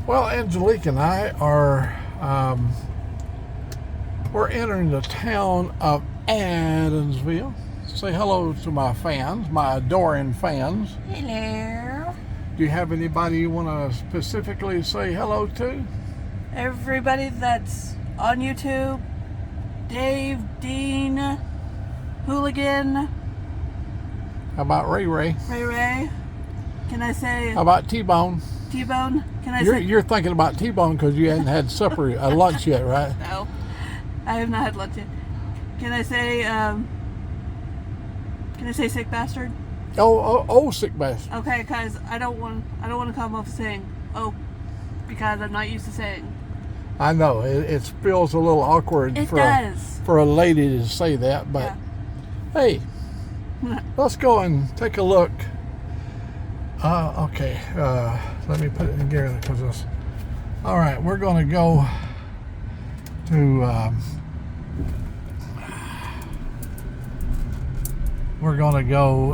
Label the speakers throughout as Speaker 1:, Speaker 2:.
Speaker 1: Well, Angelique and I are we're entering the town of Adamsville. Say hello to my fans, my adoring fans.
Speaker 2: Hello.
Speaker 1: Do you have anybody you want to specifically say hello to?
Speaker 2: Everybody that's on YouTube. Dave, Dean, Hooligan.
Speaker 1: How about Ray Ray?
Speaker 2: Ray Ray. Can I say
Speaker 1: How about T-Bone?
Speaker 2: T-Bone? Can I say?
Speaker 1: You're thinking about T-Bone because you hadn't had supper, lunch yet, right?
Speaker 2: No, I have not had lunch yet. Can I say? Can I say sick bastard?
Speaker 1: Oh, sick bastard.
Speaker 2: Okay, because I don't want to come off saying because I'm not used to saying.
Speaker 1: I know it feels a little awkward for a lady to say that, but hey, let's go and take a look. Okay, let me put it together because it's all right. We're going to go to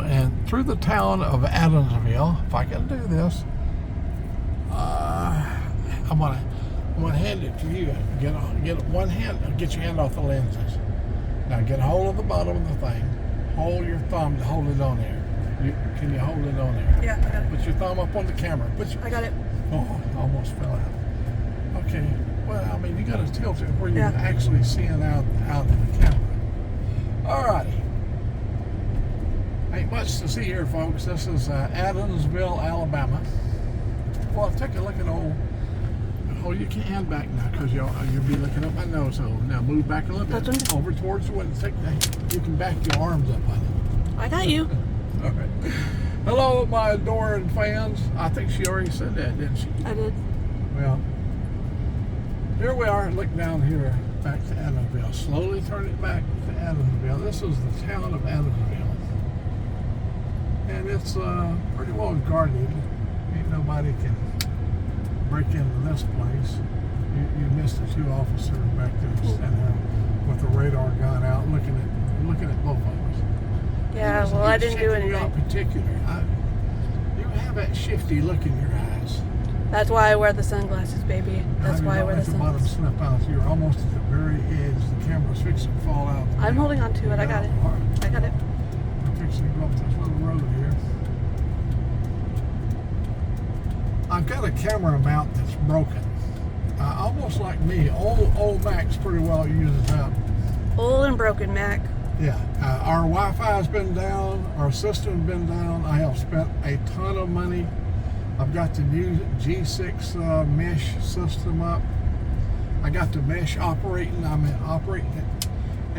Speaker 1: and through the town of Adamsville. If I can do this, I'm gonna hand it to you. Get one hand. Get your hand off the lenses. Now get a hold of the bottom of the thing. Hold your thumb to hold it on there. Can you hold it on there?
Speaker 2: Yeah, I got it.
Speaker 1: Put your thumb up on the camera.
Speaker 2: I got it.
Speaker 1: Oh, I almost fell out. Okay. Well, I mean, you got to tilt it where you're actually seeing out of the camera. Alrighty. Ain't much to see here, folks. This is Adamsville, Alabama. Well, take a look at old. Oh, you can't hand back now because you'll be looking up my nose hole. Now move back a little bit over towards the window. You can back your arms up on it.
Speaker 2: I got you.
Speaker 1: All right. Hello, my adoring fans. I think she already said that, didn't she?
Speaker 2: I did.
Speaker 1: Well, here we are. Look down here, back to Adamsville. Slowly turn it back to Adamsville. This is the town of Adamsville, and it's pretty well guarded. Ain't nobody can break into this place. You missed the two officers back there standing there with the radar gun out, looking at both of us.
Speaker 2: Yeah, well, I didn't do anything.
Speaker 1: In particular, you have that shifty look in your eyes.
Speaker 2: That's why I wear the sunglasses, baby. That's why I wear the sunglasses.
Speaker 1: The bottom slip out. You're almost at the very edge. The camera's fixing to fall out.
Speaker 2: I'm holding on to it. I got it. I got it.
Speaker 1: I'm fixing to go up this little road here. I've got a camera mount that's broken. Almost like me. Old Mac's pretty well uses up.
Speaker 2: Old and broken Mac.
Speaker 1: Yeah. Our Wi-Fi's been down. Our system's been down. I have spent a ton of money. I've got the new G6 mesh system up. I got the mesh operating. I'm operating it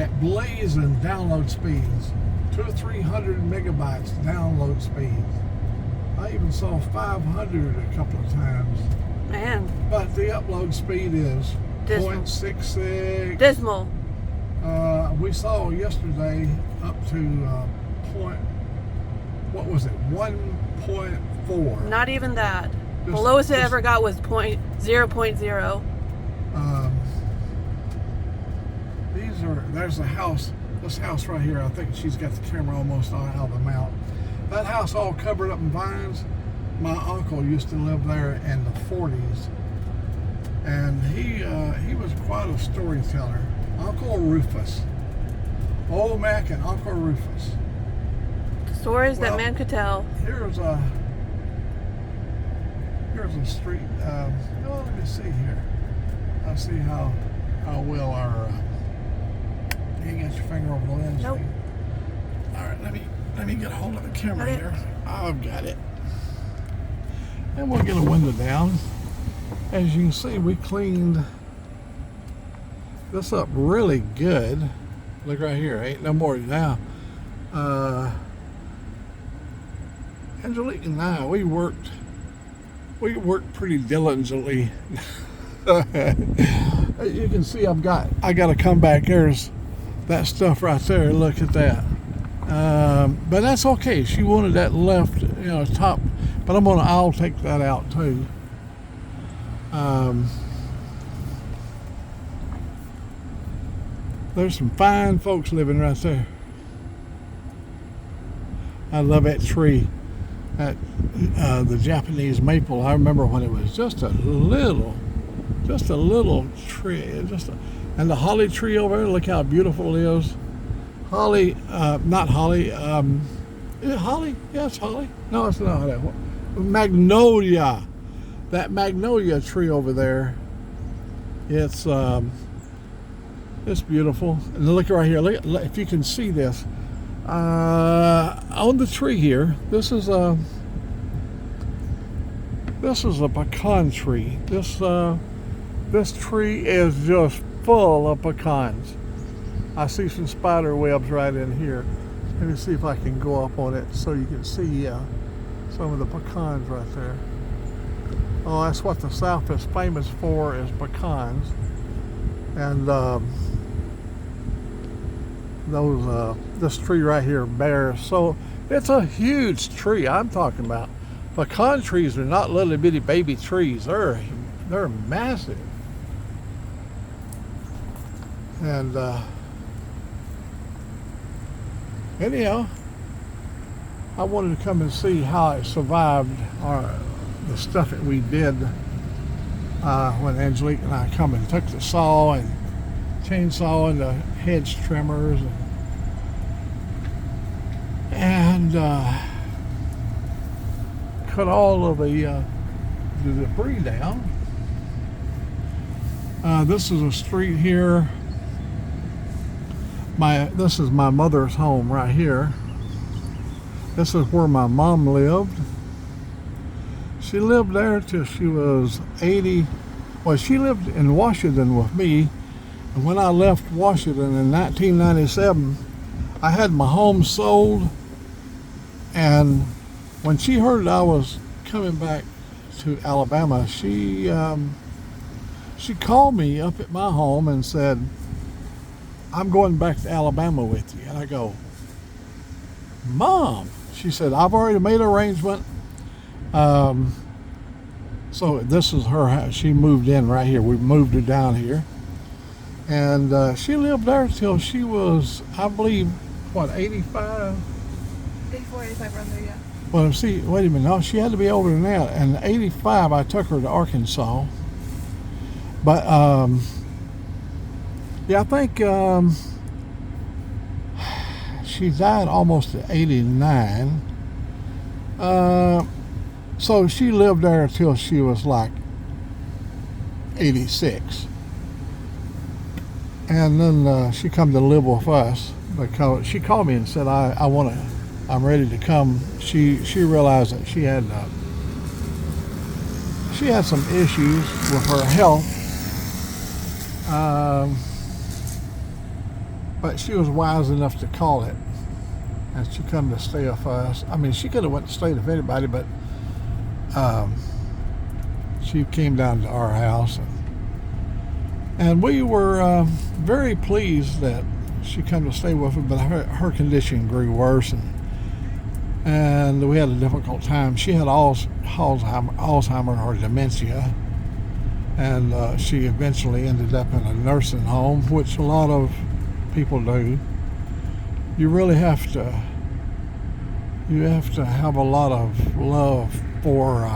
Speaker 1: at blazing download speeds. 200 or 300 megabytes download speeds. I even saw 500 a couple of times.
Speaker 2: Man.
Speaker 1: But the upload speed is
Speaker 2: Dismal.
Speaker 1: 0.66.
Speaker 2: Dismal.
Speaker 1: We saw yesterday up to 1.4.
Speaker 2: Not even that. The lowest it ever got was 0.0.
Speaker 1: There's a house. This house right here. I think she's got the camera almost out of the mount. That house all covered up in vines. My uncle used to live there in the 40s, and he was quite a storyteller. Uncle Rufus, Old Mac, and Uncle Rufus.
Speaker 2: Stories that man could tell.
Speaker 1: Here's a street. Let me see here. I see how well our. You can get your finger over the lens.
Speaker 2: Nope.
Speaker 1: All right, let me get a hold of the camera here. I've got it. And we'll get a window down. As you can see, we cleaned this up really good. Look right here, ain't no more now. Angelique and I, we worked pretty diligently. You can see I got to come back. There's that stuff right there. Look at that. But that's okay. She wanted that left, top. But I'll take that out too. There's some fine folks living right there. I love that tree. That the Japanese maple. I remember when it was just a little tree, and the holly tree over there. Look how beautiful it is. Holly, not holly. Is it holly? Yeah, it's holly. No, it's not holly. Magnolia. That magnolia tree over there. It's beautiful. And look right here. Look, if you can see this. On the tree here, this is a pecan tree. This tree is just full of pecans. I see some spider webs right in here. Let me see if I can go up on it so you can see some of the pecans right there. Oh, that's what the South is famous for, is pecans. And this tree right here bears. So it's a huge tree I'm talking about. Pecan trees are not little bitty baby trees. They're massive. And anyhow, I wanted to come and see how it survived the stuff that we did when Angelique and I come and took the saw and chainsaw and the hedge trimmers and cut all of the debris down. This is a street here. This is my mother's home right here. This is where my mom lived. She lived there till she was 80. Well, she lived in Washington with me. And when I left Washington in 1997, I had my home sold. And when she heard I was coming back to Alabama, she called me up at my home and said, "I'm going back to Alabama with you." And I go, "Mom," she said, "I've already made an arrangement." So this is her house. She moved in right here. We moved her down here. And she lived there till she was, I believe, what, 85?
Speaker 2: 84, 85 around there, yeah.
Speaker 1: Well, see, wait a minute. No, she had to be older than that. And 85, I took her to Arkansas. But, yeah, I think she died almost at 89. So she lived there until she was like 86. And then she come to live with us because she called me and said, I'm ready to come. She realized that she had some issues with her health. But she was wise enough to call it. And she come to stay with us. I mean, she could have went to stay with anybody, but she came down to our house. And we were very pleased that she came to stay with us, but her condition grew worse. And we had a difficult time. She had Alzheimer's or dementia. And she eventually ended up in a nursing home, which a lot of people do. You really have to have a lot of love for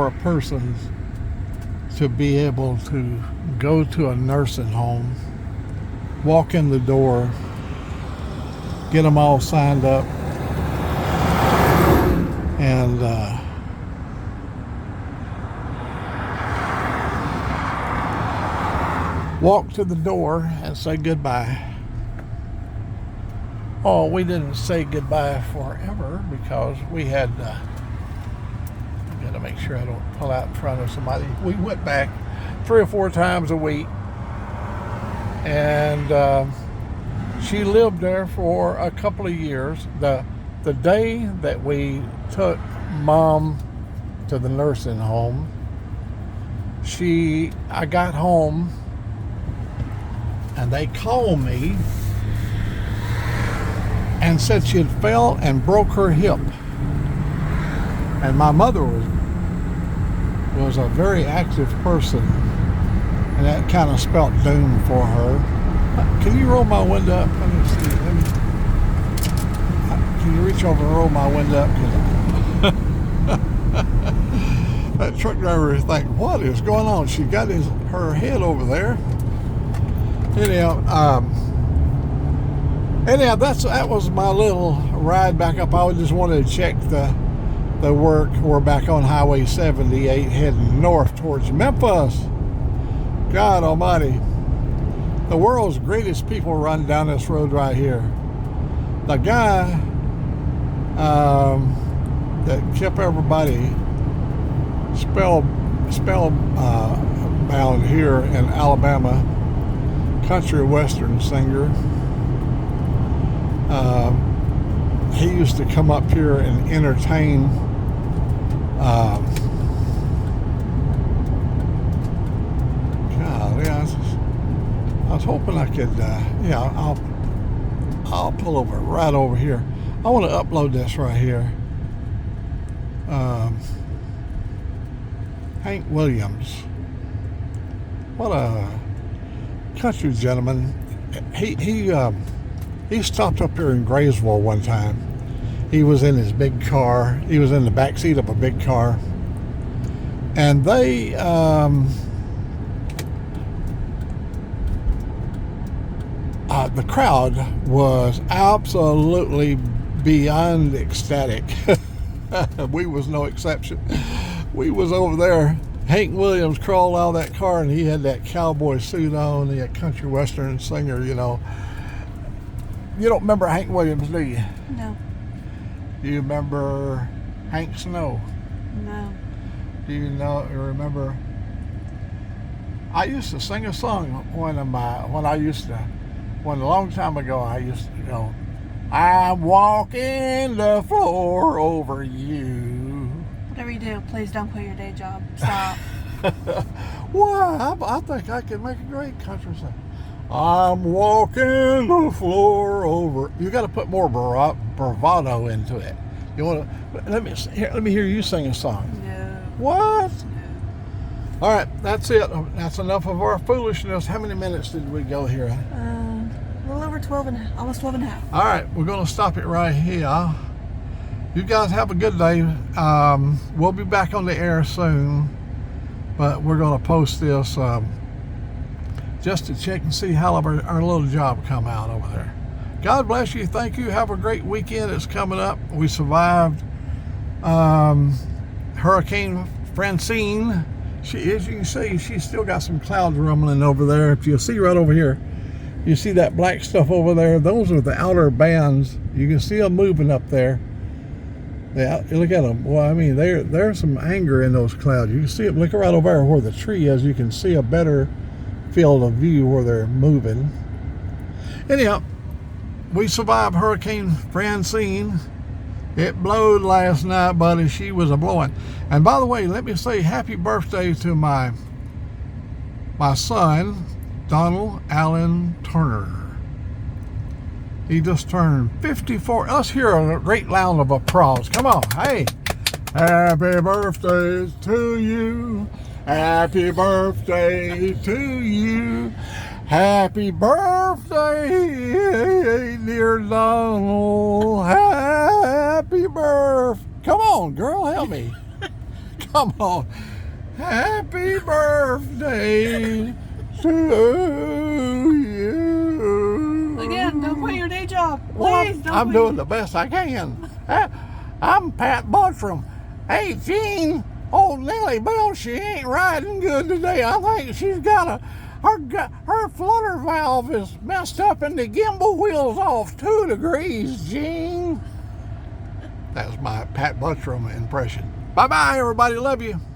Speaker 1: a person to be able to go to a nursing home, walk in the door, get them all signed up, and walk to the door and say goodbye. Oh, we didn't say goodbye forever because we had, I gotta make sure I don't pull out in front of somebody. We went back 3 or 4 times a week, and she lived there for a couple of years. The day that we took Mom to the nursing home, I got home and they called me and said she had fell and broke her hip. And my mother was a very active person, and that kind of spelt doom for her. Can you roll my window up? Let me see. Can you reach over and roll my window up? 'Cause that truck driver is thinking, what is going on? She got her head over there. Anyhow, that was my little ride back up. I just wanted to check the work. We're back on Highway 78 heading north towards Memphis. God almighty. The world's greatest people run down this road right here. The guy that kept everybody spellbound here in Alabama, country western singer. He used to come up here and entertain I was hoping I could I'll pull over right over here. I want to upload this right here. Hank Williams, what a country gentleman. He stopped up here in Graysville one time. He was in his big car. He was in the back seat of a big car, and they the crowd was absolutely beyond ecstatic. We was no exception. We was over there. Hank Williams crawled out of that car, and he had that cowboy suit on, the country western singer, you know. You don't remember Hank Williams, do you?
Speaker 2: No.
Speaker 1: Do you remember Hank Snow?
Speaker 2: No.
Speaker 1: Do you remember? I used to sing a song when a long time ago. I used to go, I'm walking the floor over you.
Speaker 2: Whatever you do, please don't quit your day job. Stop.
Speaker 1: Well, I think I could make a great country song. I'm walking the floor over. You got to put more bravado into it. You want to? Let me hear you sing a song.
Speaker 2: No.
Speaker 1: What?
Speaker 2: No.
Speaker 1: All right, that's it. That's enough of our foolishness. How many minutes did we go here?
Speaker 2: A little over 12 and almost 12 and a half.
Speaker 1: All right, we're going to stop it right here. You guys have a good day. We'll be back on the air soon, but we're going to post this just to check and see how our little job come out over there. God bless you. Thank you. Have a great weekend. It's coming up. We survived Hurricane Francine. As you can see, she's still got some clouds rumbling over there. If you'll see right over here, you see that black stuff over there? Those are the outer bands. You can see them moving up there. Look at them. Well, I mean, there's some anger in those clouds. You can see it. Look right over there where the tree is. You can see a better field of view where they're moving. Anyhow, we survived Hurricane Francine. It blowed last night, buddy. She was a blowing. And by the way, let me say happy birthday to my son, Donald Allen Turner. He just turned 54. Let's hear a great round of applause. Come on. Hey. Happy birthday to you. Happy birthday to you. Happy birthday, dear Donald. Happy birthday. Come on, girl, help me. Come on. Happy birthday to you.
Speaker 2: Again, don't quit your day job. Please,
Speaker 1: Well,
Speaker 2: don't
Speaker 1: I'm
Speaker 2: quit.
Speaker 1: doing the best I can. I'm Pat Buttram. Hey, Gene, old Nellie Bell, she ain't riding good today. I think she's got her flutter valve is messed up and the gimbal wheel's off 2 degrees, Gene. That was my Pat Buttram impression. Bye-bye, everybody. Love you.